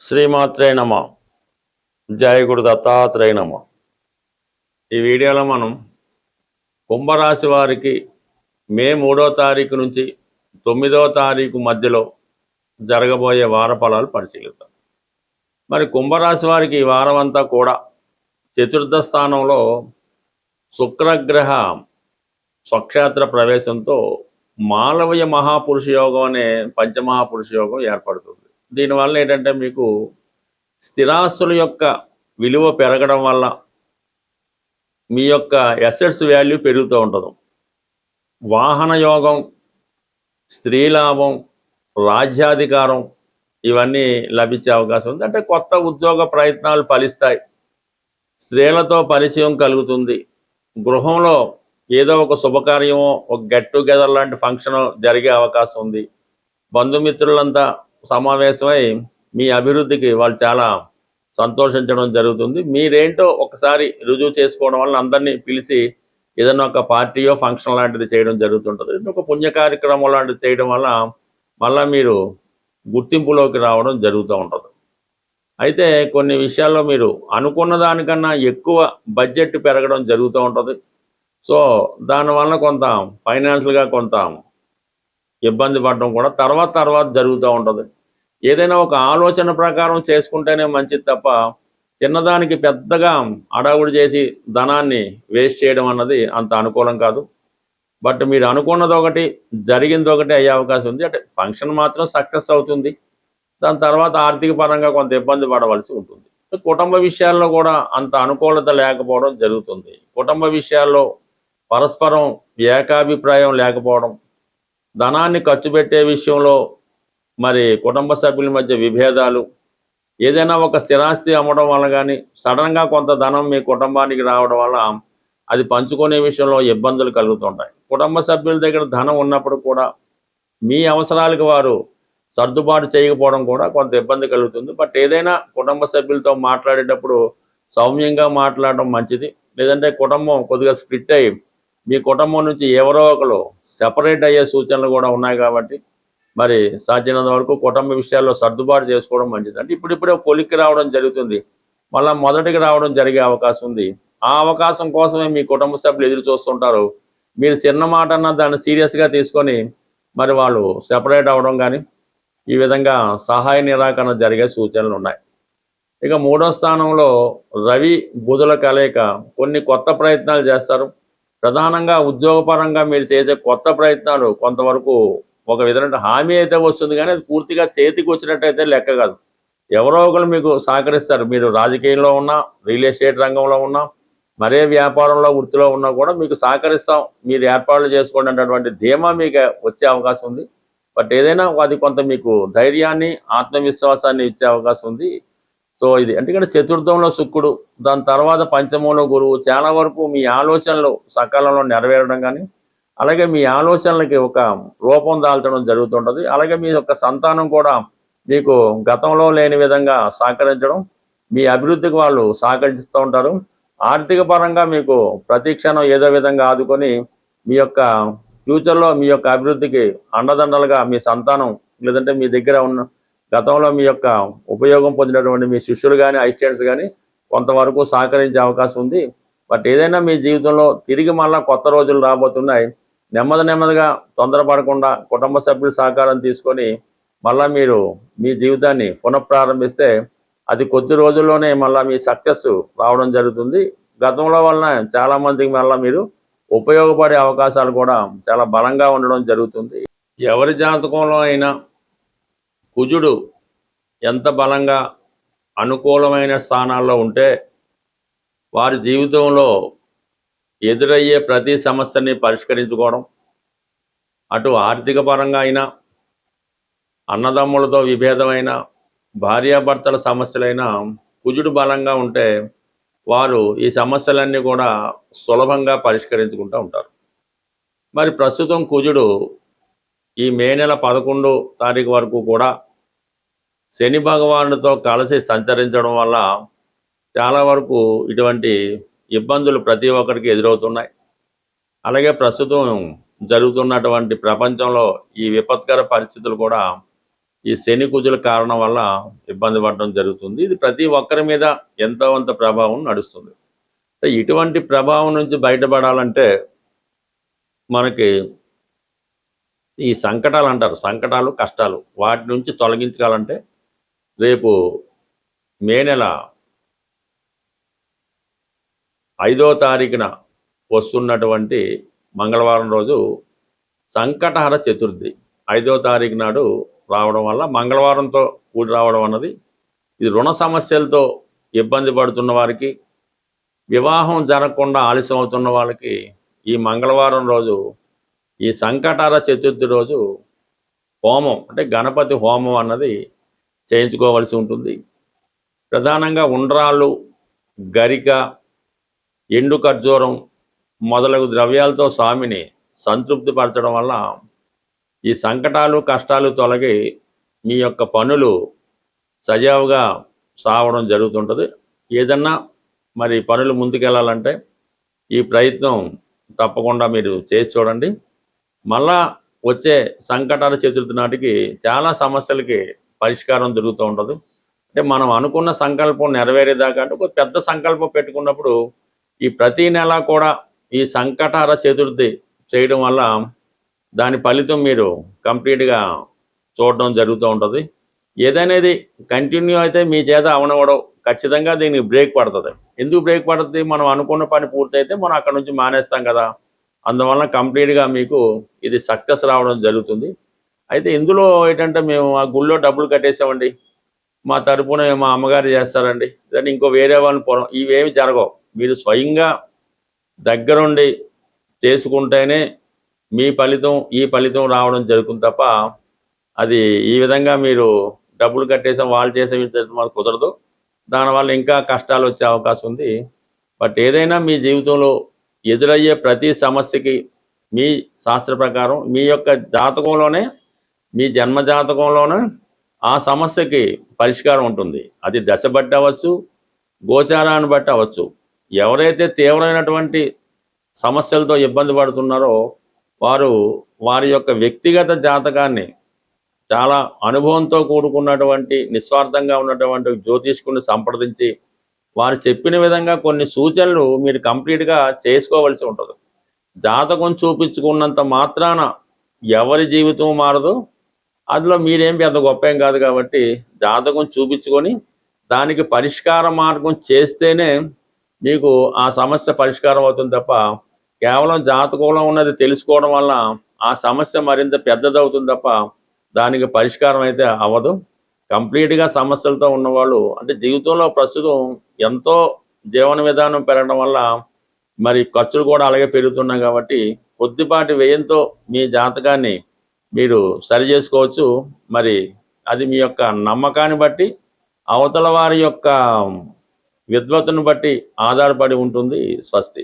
శ్రీమాత్రే నమ. జయ గురు దత్తాత్రేయ నమ. ఈ వీడియోలో మనం కుంభరాశి వారికి మే 3వ తారీఖు నుంచి 9వ తారీఖు మధ్యలో జరగబోయే వార ఫలాలు పరిశీలిద్దాం. మరి కుంభరాశి వారికి ఈ వారం అంతా కూడా చతుర్థ స్థానంలో శుక్రగ్రహ స్వక్షేత్ర ప్రవేశంతో మాలవీయ మహాపురుష యోగం అనే పంచమహాపురుష యోగం ఏర్పడుతుంది. దీనివల్ల ఏంటంటే మీకు స్థిరాస్తుల యొక్క విలువ పెరగడం వల్ల మీ యొక్క అసెట్స్ వాల్యూ పెరుగుతూ ఉంటుంది. వాహన యోగం, స్త్రీ లాభం, రాజ్యాధికారం ఇవన్నీ లభించే అవకాశం ఉంది. అంటే కొత్త ఉద్యోగ ప్రయత్నాలు ఫలిస్తాయి, స్త్రీలతో పరిచయం కలుగుతుంది, గృహంలో ఏదో ఒక శుభకార్యమో ఒక గెట్ టుగెదర్ లాంటి ఫంక్షన్ జరిగే అవకాశం ఉంది. బంధుమిత్రులంతా సమావేశమై మీ అభివృద్ధికి వాళ్ళు చాలా సంతోషించడం జరుగుతుంది. మీరేంటో ఒకసారి రుజువు చేసుకోవడం వల్ల అందరినీ పిలిచి ఏదైనా ఒక పార్టీయో ఫంక్షన్ లాంటిది చేయడం జరుగుతుంటుంది. ఒక పుణ్య కార్యక్రమం లాంటిది చేయడం వల్ల మళ్ళీ మీరు గుర్తింపులోకి రావడం జరుగుతూ ఉంటుంది. అయితే కొన్ని విషయాల్లో మీరు అనుకున్న దానికన్నా ఎక్కువ బడ్జెట్ పెరగడం జరుగుతూ ఉంటుంది. సో దానివల్ల కొంత ఫైనాన్షియల్గా కొంత ఇబ్బంది పడడం కూడా తర్వాత జరుగుతూ ఉంటుంది. ఏదైనా ఒక ఆలోచన ప్రకారం చేసుకుంటేనే మంచిది తప్ప చిన్నదానికి పెద్దగా అడావుడి చేసి ధనాన్ని వేస్ట్ చేయడం అన్నది అంత అనుకూలం కాదు. బట్ మీరు అనుకున్నది ఒకటి జరిగింది ఒకటి అయ్యే అవకాశం ఉంది. అంటే ఫంక్షన్ మాత్రం సక్సెస్ అవుతుంది. దాని తర్వాత ఆర్థిక పరంగా కొంత ఇబ్బంది పడవలసి ఉంటుంది. కుటుంబ విషయాల్లో కూడా అంత అనుకూలత లేకపోవడం జరుగుతుంది. కుటుంబ విషయాల్లో పరస్పరం ఏకాభిప్రాయం లేకపోవడం, ధనాన్ని ఖర్చు పెట్టే విషయంలో మరి కుటుంబ సభ్యుల మధ్య విభేదాలు, ఏదైనా ఒక స్థిరాస్తి అమ్మడం వల్ల కానీ సడన్గా కొంత ధనం మీ కుటుంబానికి రావడం వల్ల అది పంచుకునే విషయంలో ఇబ్బందులు కలుగుతుంటాయి. కుటుంబ సభ్యుల దగ్గర ధనం ఉన్నప్పుడు కూడా మీ అవసరాలకు వారు సర్దుబాటు చేయకపోవడం కూడా కొంత ఇబ్బంది కలుగుతుంది. బట్ ఏదైనా కుటుంబ సభ్యులతో మాట్లాడేటప్పుడు సౌమ్యంగా మాట్లాడడం మంచిది. లేదంటే కుటుంబం కొద్దిగా స్ప్లిట్ అయ్యి మీ కుటుంబం నుంచి ఎవరో ఒకరు సెపరేట్ అయ్యే సూచనలు కూడా ఉన్నాయి. కాబట్టి మరి సాధ్యమైనంత వరకు కుటుంబ విషయాల్లో సర్దుబాటు చేసుకోవడం మంచిది. అంటే ఇప్పుడిప్పుడే కొలిక్కి రావడం జరుగుతుంది, మళ్ళీ మొదటికి రావడం జరిగే అవకాశం ఉంది. ఆ అవకాశం కోసమే మీ కుటుంబ సభ్యులు ఎదురు చూస్తుంటారు. మీరు చిన్న మాట అన్నా దాన్ని సీరియస్గా తీసుకొని మరి వాళ్ళు సెపరేట్ అవ్వడం కానీ ఈ విధంగా సహాయ నిరాకరణ జరిగే సూచనలు ఉన్నాయి. ఇక 3వ స్థానంలో రవి బుధుల కలయిక కొన్ని కొత్త ప్రయత్నాలు చేస్తారు. ప్రధానంగా ఉద్యోగపరంగా మీరు చేసే కొత్త ప్రయత్నాలు కొంతవరకు ఒక విధమైన హామీ అయితే వస్తుంది, కానీ అది పూర్తిగా చేతికి వచ్చినట్టయితే లెక్క కాదు. ఎవరో ఒకరు మీకు సహకరిస్తారు. మీరు రాజకీయంలో ఉన్నా, రియల్ ఎస్టేట్ రంగంలో ఉన్నా, మరే వ్యాపారంలో వృత్తిలో ఉన్నా కూడా మీకు సహకరిస్తాం, మీరు ఏర్పాట్లు చేసుకోండి అనేటువంటి ధీమా మీకు వచ్చే అవకాశం ఉంది. బట్ ఏదైనా అది కొంత మీకు ధైర్యాన్ని, ఆత్మవిశ్వాసాన్ని ఇచ్చే అవకాశం ఉంది. సో ఇది ఎందుకంటే చతుర్థంలో శుక్రుడు, దాని తర్వాత పంచమంలో గురువు, చాలా వరకు మీ ఆలోచనలు సకాలంలో నెరవేరడం కానీ అలాగే మీ ఆలోచనలకి ఒక రూపం దాల్చడం జరుగుతుంటుంది. అలాగే మీ యొక్క సంతానం కూడా మీకు గతంలో లేని విధంగా సహకరించడం, మీ అభివృద్ధికి వాళ్ళు సహకరిస్తూ ఉంటారు. ఆర్థిక పరంగా మీకు ప్రతి క్షణం ఏదో విధంగా ఆదుకొని మీ యొక్క ఫ్యూచర్లో మీ యొక్క అభివృద్ధికి అండదండలుగా మీ సంతానం లేదంటే మీ దగ్గర ఉన్న గతంలో మీ యొక్క ఉపయోగం పొందినటువంటి మీ శిష్యులు కానీ అసిస్టెంట్స్ కానీ కొంతవరకు సహకరించే అవకాశం ఉంది. బట్ ఏదైనా మీ జీవితంలో తిరిగి మళ్ళీ కొత్త రోజులు రాబోతున్నాయి. నెమ్మదిగా తొందరపడకుండా కుటుంబ సభ్యుల సహకారం తీసుకొని మళ్ళీ మీరు మీ జీవితాన్ని పునఃప్రారంభిస్తే అది కొద్ది రోజుల్లోనే మళ్ళీ మీ సక్సెస్ రావడం జరుగుతుంది. గతంలో వలన చాలామందికి మళ్ళీ మీరు ఉపయోగపడే అవకాశాలు కూడా చాలా బలంగా ఉండడం జరుగుతుంది. ఎవరి జాతకంలో అయినా కుజుడు ఎంత బలంగా అనుకూలమైన స్థానాల్లో ఉంటే వారి జీవితంలో ఎదురయ్యే ప్రతి సమస్యని పరిష్కరించుకోవడం, అటు ఆర్థిక పరంగా అయినా, అన్నదమ్ములతో విభేదమైన, భార్యాభర్తల సమస్యలైనా కుజుడు బలంగా ఉంటే వారు ఈ సమస్యలన్నీ కూడా సులభంగా పరిష్కరించుకుంటూ ఉంటారు. మరి ప్రస్తుతం కుజుడు ఈ మే నెల 11వ తారీఖు వరకు కూడా శని భగవానుడితో కలిసి సంచరించడం వల్ల చాలా వరకు ఇటువంటి ఇబ్బందులు ప్రతి ఒక్కరికి ఎదురవుతున్నాయి. అలాగే ప్రస్తుతం జరుగుతున్నటువంటి ప్రపంచంలో ఈ విపత్కర పరిస్థితులు కూడా ఈ శని కుజుల కారణం వల్ల ఇబ్బంది పడడం జరుగుతుంది. ఇది ప్రతి ఒక్కరి మీద ఎంతో కొంత ప్రభావం నడుస్తుంది. ఇటువంటి ప్రభావం నుంచి బయటపడాలంటే మనకి ఈ సంకటాలు అంటారు, సంకటాలు కష్టాలు, వాటి నుంచి తొలగించుకోవాలంటే రేపు మే నెల 5వ తారీఖున వస్తున్నటువంటి మంగళవారం రోజు సంకటహర చతుర్థి 5వ తారీఖు నాడు రావడం వల్ల మంగళవారంతో కూడి రావడం అన్నది ఇది రుణ సమస్యలతో ఇబ్బంది పడుతున్న వారికి, వివాహం జరగకుండా ఆలస్యం అవుతున్న వాళ్ళకి ఈ మంగళవారం రోజు ఈ సంకటహర చతుర్థి రోజు హోమం అంటే గణపతి హోమం అన్నది చేయించుకోవాల్సి ఉంటుంది. ప్రధానంగా ఉండ్రాళ్ళు, గరిక, ఎండు ఖర్జూరం మొదలగు ద్రవ్యాలతో స్వామిని సంతృప్తిపరచడం వల్ల ఈ సంకటాలు కష్టాలు తొలగి మీ యొక్క పనులు సజావుగా సాగడం జరుగుతుంటుంది. ఏదన్నా మరి పనులు ముందుకెళ్ళాలంటే ఈ ప్రయత్నం తప్పకుండా మీరు చేసి చూడండి. మళ్ళా వచ్చే సంకటాల చతుర్థి నాటికి చాలా సమస్యలకి పరిష్కారం దొరుకుతూ ఉంటుంది. అంటే మనం అనుకున్న సంకల్పం నెరవేరేదాకా అంటే ఒక పెద్ద సంకల్పం పెట్టుకున్నప్పుడు ఈ ప్రతి నెల కూడా ఈ సంకటహర చతుర్థి చేయడం వల్ల దాని ఫలితం మీరు కంప్లీట్గా చూడడం జరుగుతూ ఉంటుంది. ఏదనేది కంటిన్యూ అయితే మీ చేత అవనవడం ఖచ్చితంగా దీనికి బ్రేక్ పడుతుంది. ఎందుకు బ్రేక్ పడుతుంది? మనం అనుకున్న పని పూర్తయితే మనం అక్కడ నుంచి మానేస్తాం కదా, అందువల్ల కంప్లీట్గా మీకు ఇది సక్సెస్ రావడం జరుగుతుంది. అయితే ఇందులో ఏంటంటే మేము ఆ గుళ్ళో డబ్బులు కట్టేసామండి, మా తరపున మా అమ్మగారు చేస్తారండి, దాన్ని ఇంకో వేరే వాళ్ళని పొలం, ఇవేమి జరగవు. మీరు స్వయంగా దగ్గరుండి చేసుకుంటేనే మీ ఫలితం ఈ ఫలితం రావడం జరుగుతుంది తప్ప అది ఈ విధంగా మీరు డబ్బులు కట్టేసాం వాళ్ళు చేసే మాకు కుదరదు. దానివల్ల ఇంకా కష్టాలు వచ్చే అవకాశం ఉంది. బట్ ఏదైనా మీ జీవితంలో ఎదురయ్యే ప్రతి సమస్యకి మీ శాస్త్ర ప్రకారం మీ యొక్క జాతకంలోనే, మీ జన్మ జాతకంలోనే ఆ సమస్యకి పరిష్కారం ఉంటుంది. అది దశ బట్టి అవ్వచ్చు, గోచారాన్ని బట్టి అవ్వచ్చు. ఎవరైతే తీవ్రమైనటువంటి సమస్యలతో ఇబ్బంది పడుతున్నారో వారు వారి యొక్క వ్యక్తిగత జాతకాన్ని చాలా అనుభవంతో కూడుకున్నటువంటి నిస్వార్థంగా ఉన్నటువంటి జ్యోతిష్కుని సంప్రదించి వారు చెప్పిన విధంగా కొన్ని సూచనలు మీరు కంప్లీట్గా చేసుకోవలసి ఉంటుంది. జాతకం చూపించుకున్నంత మాత్రాన ఎవరి జీవితం మారదు, అందులో మీరేం పెద్ద గొప్ప ఏం కాదు. కాబట్టి జాతకం చూపించుకొని దానికి పరిష్కార మార్గం చేస్తేనే మీకు ఆ సమస్య పరిష్కారం అవుతుంది తప్ప కేవలం జాతకంలో ఉన్నది తెలుసుకోవడం వల్ల ఆ సమస్య మరింత పెద్దదవుతుంది తప్ప దానికి పరిష్కారం అయితే అవ్వదు. కంప్లీట్గా సమస్యలతో ఉన్నవాళ్ళు అంటే జీవితంలో ప్రస్తుతం ఎంతో జీవన విధానం పెరగడం వల్ల మరి ఖర్చులు కూడా అలాగే పెరుగుతున్నాయి. కాబట్టి కొద్దిపాటి వ్యయంతో మీ జాతకాన్ని మీరు సరి చేసుకోవచ్చు. మరి అది మీ యొక్క నమ్మకాన్ని బట్టి, అవతల వారి యొక్క విద్వత్తును బట్టి ఆధారపడి ఉంటుంది. స్వస్తి.